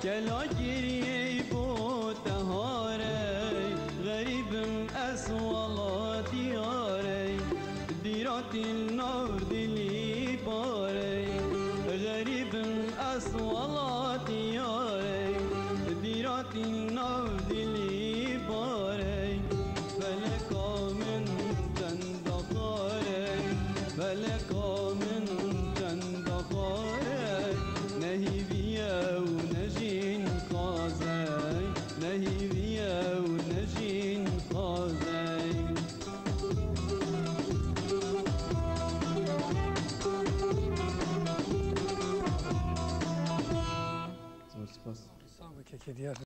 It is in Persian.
كلا گریه با تهاره غریبم اسوالات یاره دیرات النار دلی باره غریبم اسوالات یاره دیرات النار دلی باره فلکا من تندخاره فلکا من تندخاره نهی بیا و نجین قازی نهی بیا و نجین قازی Sağ ol, kekediyor.